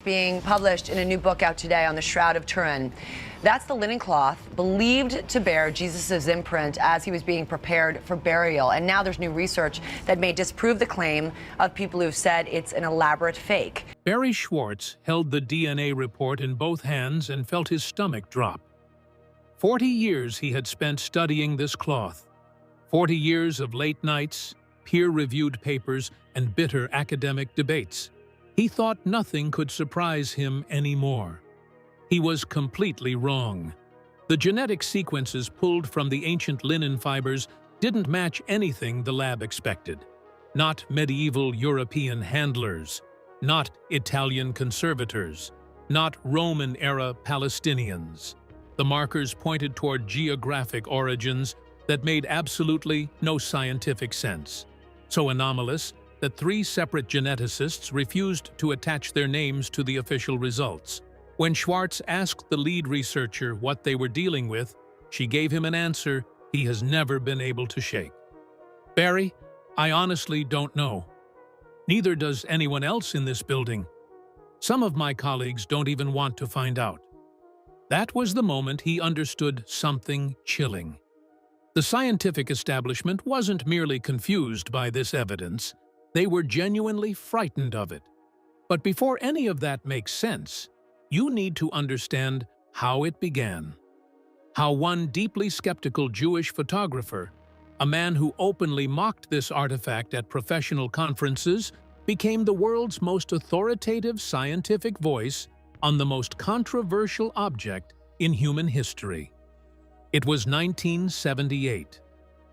being published in a new book out today on the Shroud of Turin. That's the linen cloth believed to bear Jesus' imprint as he was being prepared for burial. And now there's new research that may disprove the claim of people who've said it's an elaborate fake. Barrie Schwortz held the DNA report in both hands and felt his stomach drop. 40 years he had spent studying this cloth. 40 years of late nights, peer-reviewed papers, and bitter academic debates. He thought nothing could surprise him anymore. He was completely wrong. The genetic sequences pulled from the ancient linen fibers didn't match anything the lab expected. Not medieval European handlers, not Italian conservators, not Roman-era Palestinians. The markers pointed toward geographic origins that made absolutely no scientific sense. So anomalous that 3 separate geneticists refused to attach their names to the official results. When Schwarz asked the lead researcher what they were dealing with, she gave him an answer he has never been able to shake. "Barrie, I honestly don't know. Neither does anyone else in this building. Some of my colleagues don't even want to find out." That was the moment he understood something chilling. The scientific establishment wasn't merely confused by this evidence, they were genuinely frightened of it. But before any of that makes sense, you need to understand how it began. How one deeply skeptical Jewish photographer, a man who openly mocked this artifact at professional conferences, became the world's most authoritative scientific voice on the most controversial object in human history. It was 1978,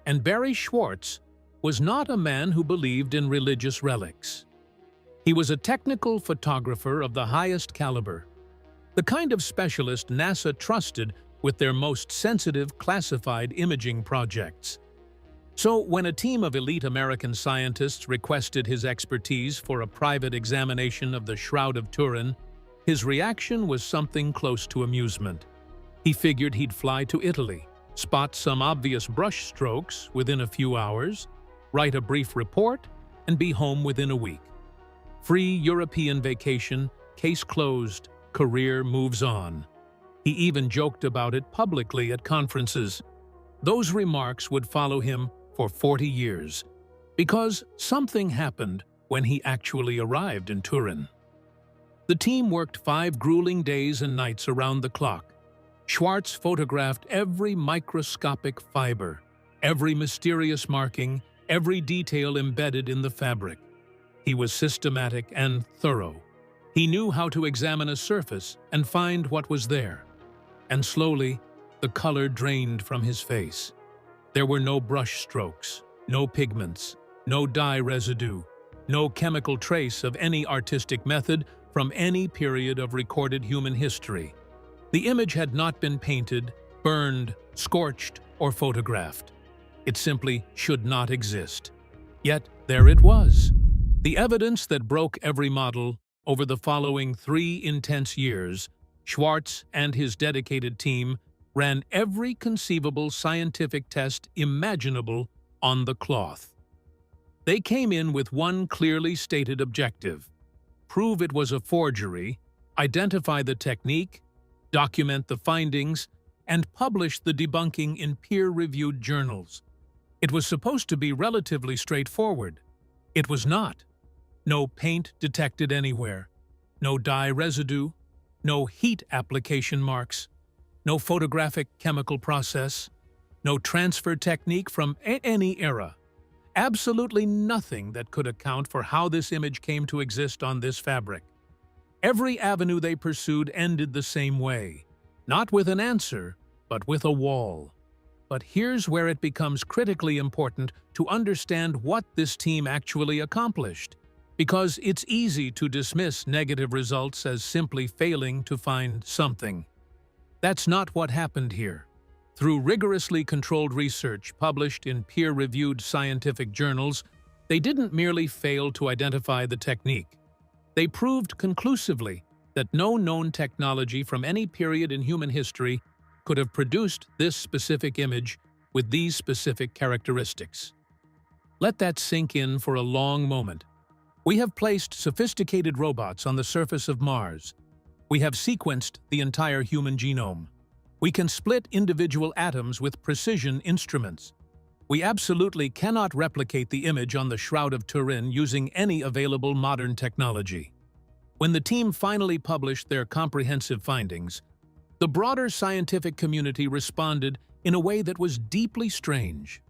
and Barrie Schwortz was not a man who believed in religious relics. He was a technical photographer of the highest caliber, the kind of specialist NASA trusted with their most sensitive classified imaging projects. So when a team of elite American scientists requested his expertise for a private examination of the Shroud of Turin, his reaction was something close to amusement. He figured he'd fly to Italy, spot some obvious brush strokes within a few hours, write a brief report, and be home within a week. Free European vacation, case closed, career moves on. He even joked about it publicly at conferences. Those remarks would follow him for 40 years, because something happened when he actually arrived in Turin. The team worked 5 grueling days and nights around the clock. Schwarz photographed every microscopic fiber, every mysterious marking, every detail embedded in the fabric. He was systematic and thorough. He knew how to examine a surface and find what was there. And slowly, the color drained from his face. There were no brush strokes, no pigments, no dye residue, no chemical trace of any artistic method from any period of recorded human history. The image had not been painted, burned, scorched, or photographed. It simply should not exist. Yet there it was. The evidence that broke every model. Over the following 3 intense years, Schwarz and his dedicated team ran every conceivable scientific test imaginable on the cloth. They came in with one clearly stated objective: prove it was a forgery, identify the technique, document the findings, and publish the debunking in peer-reviewed journals. It was supposed to be relatively straightforward. It was not. No paint detected anywhere, no dye residue, no heat application marks, no photographic chemical process, no transfer technique from any era. Absolutely nothing that could account for how this image came to exist on this fabric. Every avenue they pursued ended the same way, not with an answer, but with a wall. But here's where it becomes critically important to understand what this team actually accomplished, because it's easy to dismiss negative results as simply failing to find something. That's not what happened here. Through rigorously controlled research published in peer-reviewed scientific journals, they didn't merely fail to identify the technique. They proved conclusively that no known technology from any period in human history could have produced this specific image with these specific characteristics. Let that sink in for a long moment. We have placed sophisticated robots on the surface of Mars. We have sequenced the entire human genome. We can split individual atoms with precision instruments. We absolutely cannot replicate the image on the Shroud of Turin using any available modern technology. When the team finally published their comprehensive findings, the broader scientific community responded in a way that was deeply strange.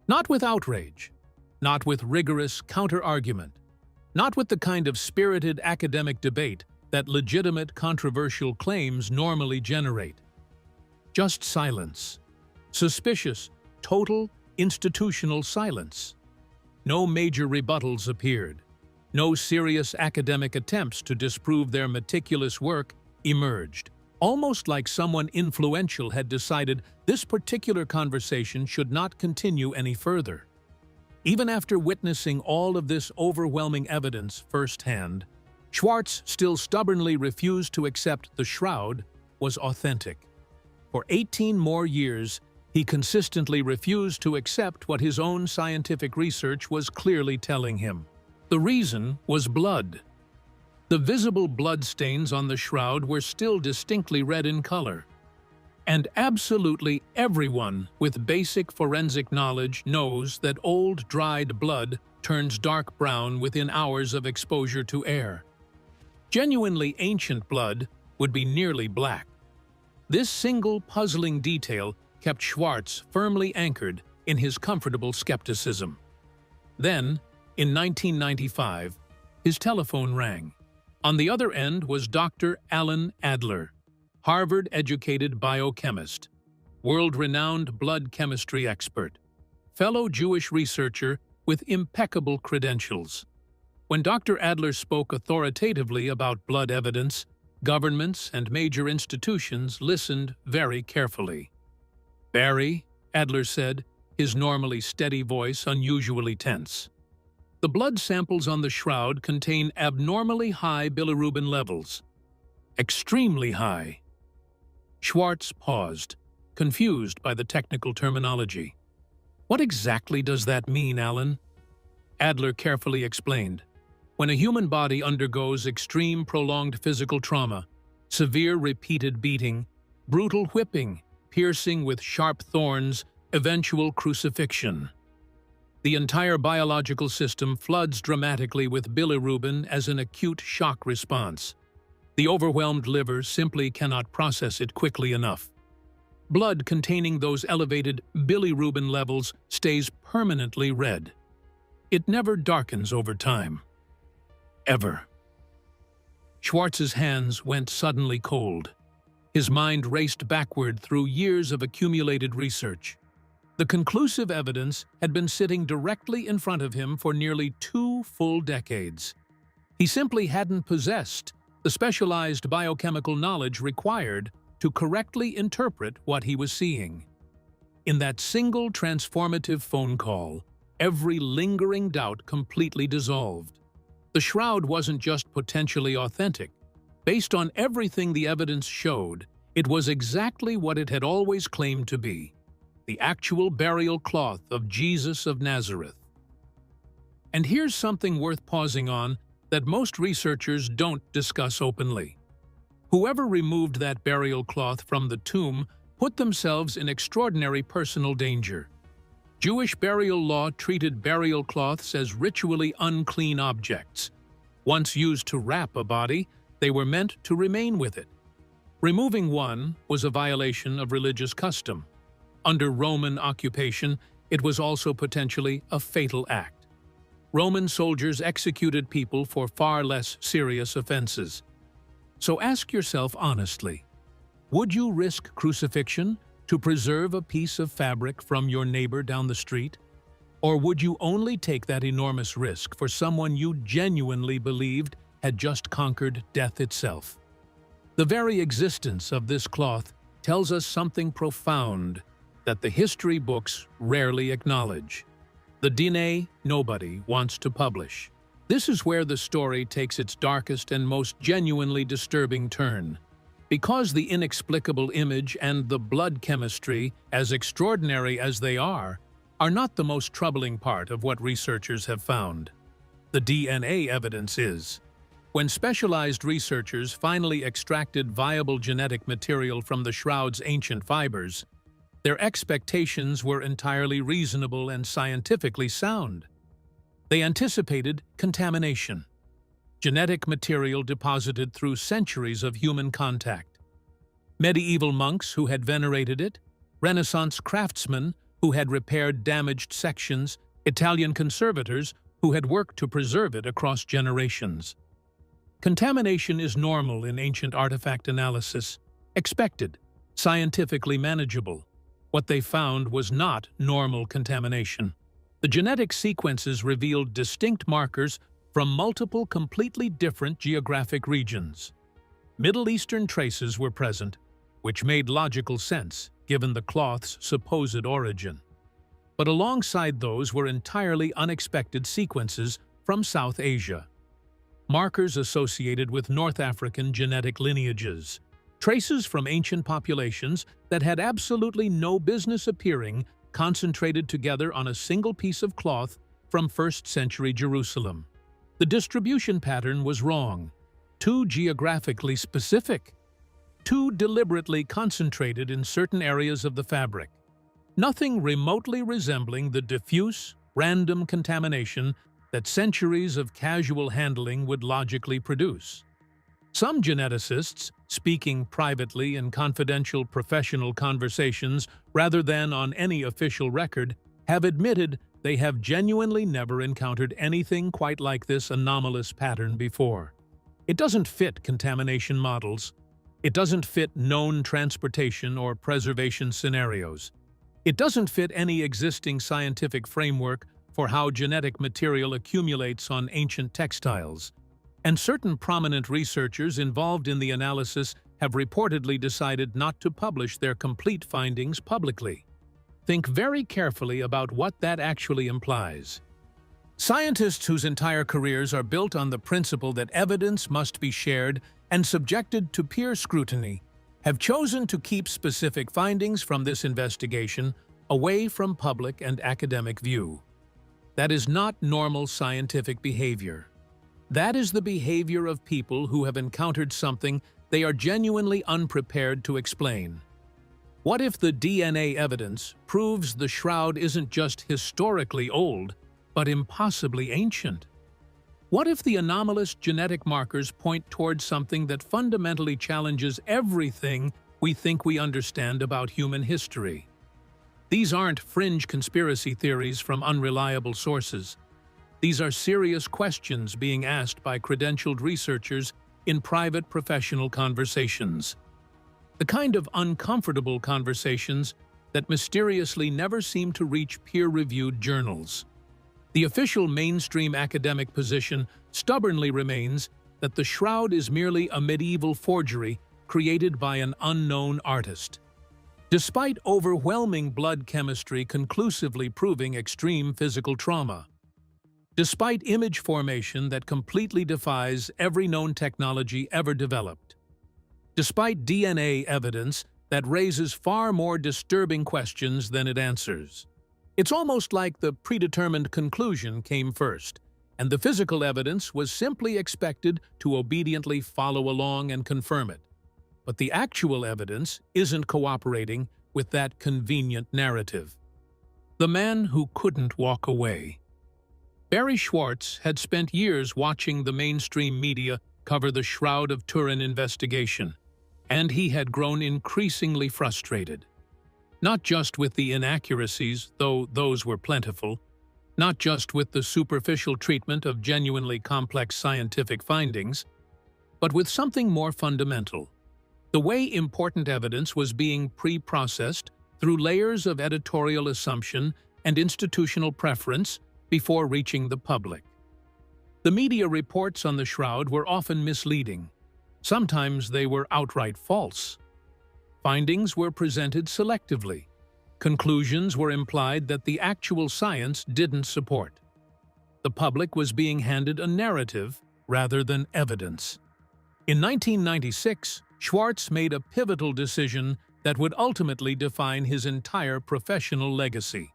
Not with outrage, not with rigorous counter-argument, not with the kind of spirited academic debate that legitimate controversial claims normally generate. Just silence. Suspicious, total, institutional silence. No major rebuttals appeared. No serious academic attempts to disprove their meticulous work emerged. Almost like someone influential had decided this particular conversation should not continue any further. Even after witnessing all of this overwhelming evidence firsthand, Schwarz still stubbornly refused to accept the Shroud was authentic. For 18 more years, he consistently refused to accept what his own scientific research was clearly telling him. The reason was blood. The visible blood stains on the Shroud were still distinctly red in color. And absolutely everyone with basic forensic knowledge knows that old, dried blood turns dark brown within hours of exposure to air. Genuinely ancient blood would be nearly black. This single puzzling detail kept Schwarz firmly anchored in his comfortable skepticism. Then, in 1995, his telephone rang. On the other end was Dr. Alan Adler, Harvard-educated biochemist, world-renowned blood chemistry expert, fellow Jewish researcher with impeccable credentials. When Dr. Adler spoke authoritatively about blood evidence, governments and major institutions listened very carefully. "Barrie," Adler said, his normally steady voice unusually tense. "The blood samples on the Shroud contain abnormally high bilirubin levels. Extremely high." Schwarz paused, confused by the technical terminology. "What exactly does that mean, Alan?" Adler carefully explained. "When a human body undergoes extreme prolonged physical trauma, severe repeated beating, brutal whipping, piercing with sharp thorns, eventual crucifixion, the entire biological system floods dramatically with bilirubin as an acute shock response. The overwhelmed liver simply cannot process it quickly enough. Blood containing those elevated bilirubin levels stays permanently red. It never darkens over time. Ever." Schwarz's hands went suddenly cold. His mind raced backward through years of accumulated research. The conclusive evidence had been sitting directly in front of him for nearly 2 full decades. He simply hadn't possessed the specialized biochemical knowledge required to correctly interpret what he was seeing. In that single transformative phone call, every lingering doubt completely dissolved. The Shroud wasn't just potentially authentic. Based on everything the evidence showed, it was exactly what it had always claimed to be: the actual burial cloth of Jesus of Nazareth. And here's something worth pausing on that most researchers don't discuss openly. Whoever removed that burial cloth from the tomb put themselves in extraordinary personal danger. Jewish burial law treated burial cloths as ritually unclean objects. Once used to wrap a body, they were meant to remain with it. Removing one was a violation of religious custom. Under Roman occupation, it was also potentially a fatal act. Roman soldiers executed people for far less serious offenses. So ask yourself honestly, would you risk crucifixion to preserve a piece of fabric from your neighbor down the street? Or would you only take that enormous risk for someone you genuinely believed had just conquered death itself? The very existence of this cloth tells us something profound that the history books rarely acknowledge. The DNA nobody wants to publish. This is where the story takes its darkest and most genuinely disturbing turn. Because the inexplicable image and the blood chemistry, as extraordinary as they are not the most troubling part of what researchers have found. The DNA evidence is. When specialized researchers finally extracted viable genetic material from the shroud's ancient fibers, their expectations were entirely reasonable and scientifically sound. They anticipated contamination, genetic material deposited through centuries of human contact. Medieval monks who had venerated it, Renaissance craftsmen who had repaired damaged sections, Italian conservators who had worked to preserve it across generations. Contamination is normal in ancient artifact analysis, expected, scientifically manageable. What they found was not normal contamination. The genetic sequences revealed distinct markers from multiple completely different geographic regions. Middle Eastern traces were present, which made logical sense given the cloth's supposed origin. But alongside those were entirely unexpected sequences from South Asia. Markers associated with North African genetic lineages, traces from ancient populations that had absolutely no business appearing concentrated together on a single piece of cloth from 1st century Jerusalem. The distribution pattern was wrong, too geographically specific, too deliberately concentrated in certain areas of the fabric. Nothing remotely resembling the diffuse, random contamination that centuries of casual handling would logically produce. Some geneticists, speaking privately in confidential professional conversations rather than on any official record, have admitted they have genuinely never encountered anything quite like this anomalous pattern before. It doesn't fit contamination models. It doesn't fit known transportation or preservation scenarios. It doesn't fit any existing scientific framework for how genetic material accumulates on ancient textiles. And certain prominent researchers involved in the analysis have reportedly decided not to publish their complete findings publicly. Think very carefully about what that actually implies. Scientists whose entire careers are built on the principle that evidence must be shared and subjected to peer scrutiny have chosen to keep specific findings from this investigation away from public and academic view. That is not normal scientific behavior. That is the behavior of people who have encountered something they are genuinely unprepared to explain. What if the DNA evidence proves the shroud isn't just historically old, but impossibly ancient? What if the anomalous genetic markers point towards something that fundamentally challenges everything we think we understand about human history? These aren't fringe conspiracy theories from unreliable sources. These are serious questions being asked by credentialed researchers in private professional conversations. The kind of uncomfortable conversations that mysteriously never seem to reach peer-reviewed journals. The official mainstream academic position stubbornly remains that the shroud is merely a medieval forgery created by an unknown artist. Despite overwhelming blood chemistry conclusively proving extreme physical trauma. Despite image formation that completely defies every known technology ever developed. Despite DNA evidence that raises far more disturbing questions than it answers. It's almost like the predetermined conclusion came first, and the physical evidence was simply expected to obediently follow along and confirm it. But the actual evidence isn't cooperating with that convenient narrative. The man who couldn't walk away. Barrie Schwortz had spent years watching the mainstream media cover the Shroud of Turin investigation, and he had grown increasingly frustrated. Not just with the inaccuracies, though those were plentiful, not just with the superficial treatment of genuinely complex scientific findings, but with something more fundamental. The way important evidence was being pre-processed through layers of editorial assumption and institutional preference before reaching the public. The media reports on the shroud were often misleading. Sometimes they were outright false. Findings were presented selectively. Conclusions were implied that the actual science didn't support. The public was being handed a narrative rather than evidence. In 1996, Schwarz made a pivotal decision that would ultimately define his entire professional legacy.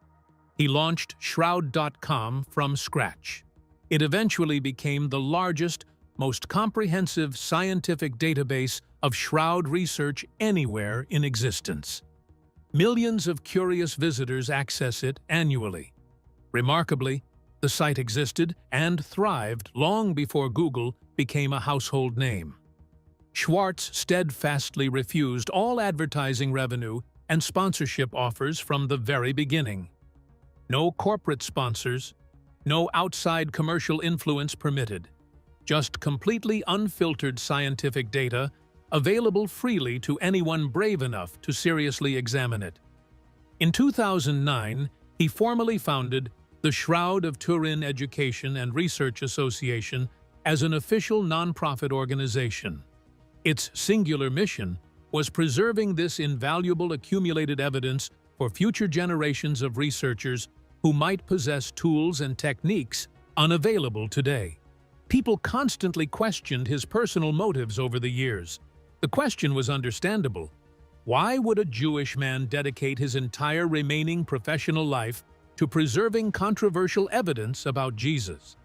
He launched Shroud.com from scratch. It eventually became the largest, most comprehensive scientific database of shroud research anywhere in existence. Millions of curious visitors access it annually. Remarkably, the site existed and thrived long before Google became a household name. Schwarz steadfastly refused all advertising revenue and sponsorship offers from the very beginning. No corporate sponsors, no outside commercial influence permitted, just completely unfiltered scientific data available freely to anyone brave enough to seriously examine it. In 2009, he formally founded the Shroud of Turin Education and Research Association as an official nonprofit organization. Its singular mission was preserving this invaluable accumulated evidence for future generations of researchers who might possess tools and techniques unavailable today. People constantly questioned his personal motives over the years. The question was understandable. Why would a Jewish man dedicate his entire remaining professional life to preserving controversial evidence about Jesus?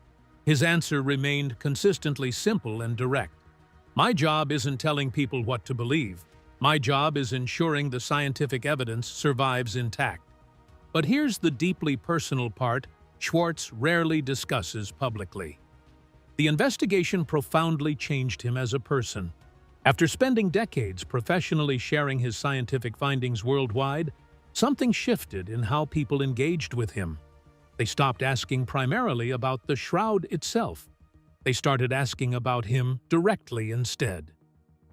His answer remained consistently simple and direct. My job isn't telling people what to believe. My job is ensuring the scientific evidence survives intact. But here's the deeply personal part Schwartz rarely discusses publicly. The investigation profoundly changed him as a person. After spending decades professionally sharing his scientific findings worldwide, something shifted in how people engaged with him. They stopped asking primarily about the shroud itself. They started asking about him directly instead.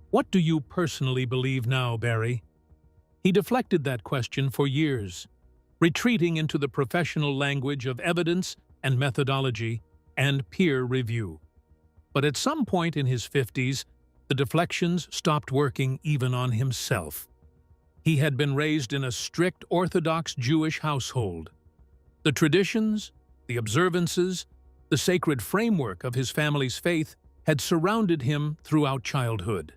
What do you personally believe now, Barrie? He deflected that question for years, retreating into the professional language of evidence and methodology and peer review. But at some point in his 50s, the deflections stopped working even on himself. He had been raised in a strict Orthodox Jewish household. The traditions, the observances, the sacred framework of his family's faith had surrounded him throughout childhood.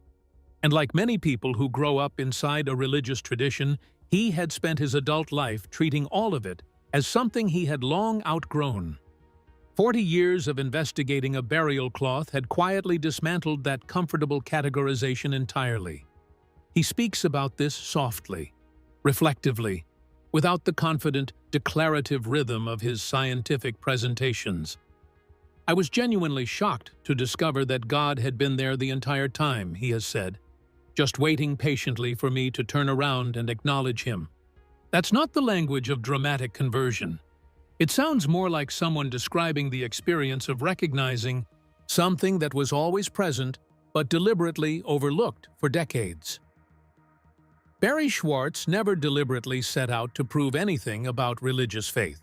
And like many people who grow up inside a religious tradition, he had spent his adult life treating all of it as something he had long outgrown. 40 years of investigating a burial cloth had quietly dismantled that comfortable categorization entirely. He speaks about this softly, reflectively, without the confident, declarative rhythm of his scientific presentations. I was genuinely shocked to discover that God had been there the entire time, he has said, just waiting patiently for me to turn around and acknowledge him. That's not the language of dramatic conversion. It sounds more like someone describing the experience of recognizing something that was always present but deliberately overlooked for decades. Barrie Schwortz never deliberately set out to prove anything about religious faith.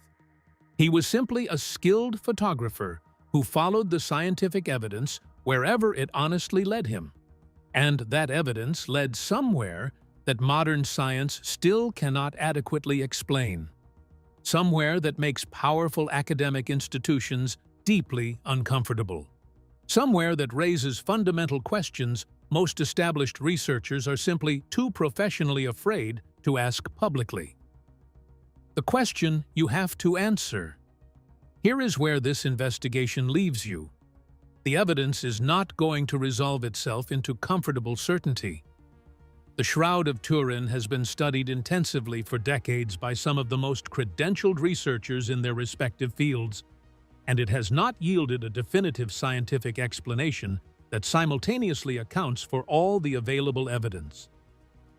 He was simply a skilled photographer who followed the scientific evidence wherever it honestly led him. And that evidence led somewhere that modern science still cannot adequately explain. Somewhere that makes powerful academic institutions deeply uncomfortable. Somewhere that raises fundamental questions most established researchers are simply too professionally afraid to ask publicly. The question you have to answer. Here is where this investigation leaves you. The evidence is not going to resolve itself into comfortable certainty. The Shroud of Turin has been studied intensively for decades by some of the most credentialed researchers in their respective fields, and it has not yielded a definitive scientific explanation that simultaneously accounts for all the available evidence.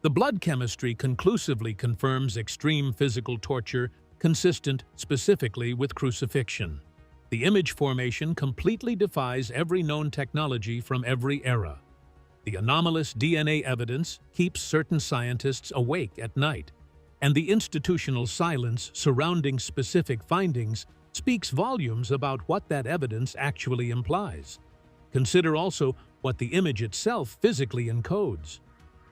The blood chemistry conclusively confirms extreme physical torture consistent specifically with crucifixion. The image formation completely defies every known technology from every era. The anomalous DNA evidence keeps certain scientists awake at night, and the institutional silence surrounding specific findings speaks volumes about what that evidence actually implies. Consider also what the image itself physically encodes.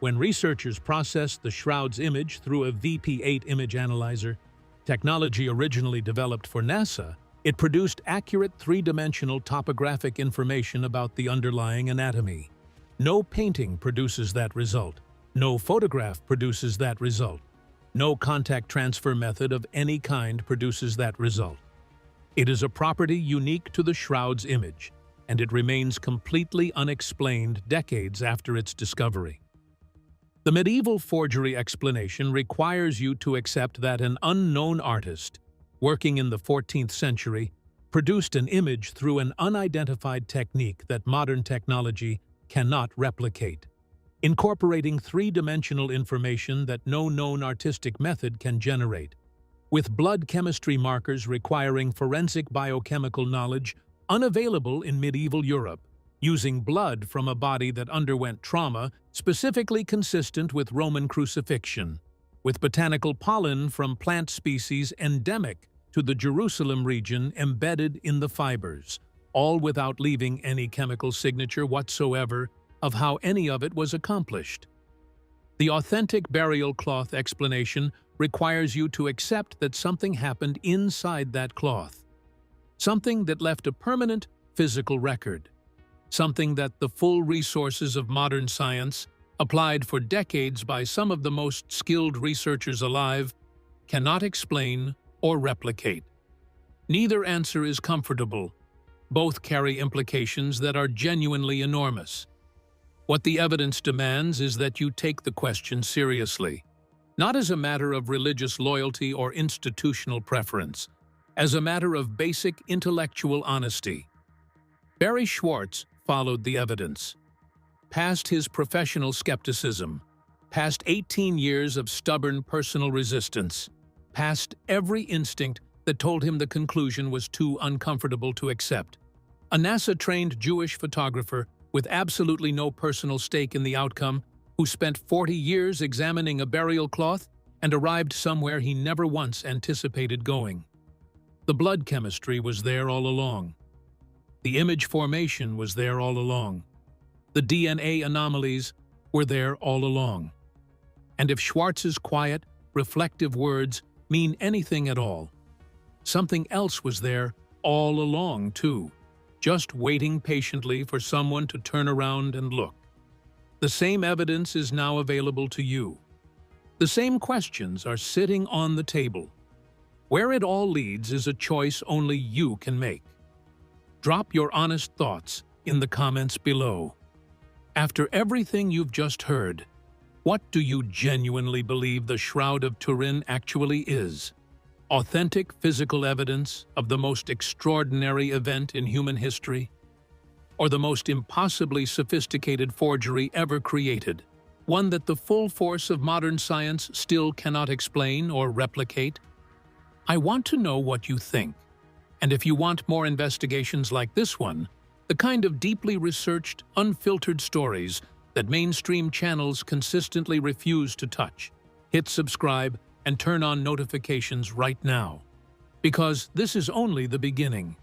When researchers processed the shroud's image through a VP8 image analyzer, technology originally developed for NASA, it produced accurate three-dimensional topographic information about the underlying anatomy. No painting produces that result. No photograph produces that result. No contact transfer method of any kind produces that result. It is a property unique to the shroud's image, and it remains completely unexplained decades after its discovery. The medieval forgery explanation requires you to accept that an unknown artist, working in the 14th century, produced an image through an unidentified technique that modern technology cannot replicate, incorporating three-dimensional information that no known artistic method can generate, with blood chemistry markers requiring forensic biochemical knowledge unavailable in medieval Europe, using blood from a body that underwent trauma specifically consistent with Roman crucifixion, with botanical pollen from plant species endemic to the Jerusalem region embedded in the fibers, all without leaving any chemical signature whatsoever of how any of it was accomplished. The authentic burial cloth explanation requires you to accept that something happened inside that cloth, something that left a permanent physical record, something that the full resources of modern science, applied for decades by some of the most skilled researchers alive, cannot explain or replicate. Neither answer is comfortable. Both carry implications that are genuinely enormous. What the evidence demands is that you take the question seriously, not as a matter of religious loyalty or institutional preference, as a matter of basic intellectual honesty. Barrie Schwortz followed the evidence. Past his professional skepticism, past 18 years of stubborn personal resistance, past every instinct that told him the conclusion was too uncomfortable to accept. A NASA-trained Jewish photographer with absolutely no personal stake in the outcome, who spent 40 years examining a burial cloth and arrived somewhere he never once anticipated going. The blood chemistry was there all along. The image formation was there all along. The DNA anomalies were there all along. And if Schwartz's quiet, reflective words mean anything at all, something else was there all along, too, just waiting patiently for someone to turn around and look. The same evidence is now available to you. The same questions are sitting on the table. Where it all leads is a choice only you can make. Drop your honest thoughts in the comments below. After everything you've just heard, what do you genuinely believe the Shroud of Turin actually is? Authentic physical evidence of the most extraordinary event in human history? Or the most impossibly sophisticated forgery ever created, one that the full force of modern science still cannot explain or replicate? I want to know what you think. And if you want more investigations like this one, the kind of deeply researched, unfiltered stories that mainstream channels consistently refuse to touch, hit subscribe and turn on notifications right now. Because this is only the beginning.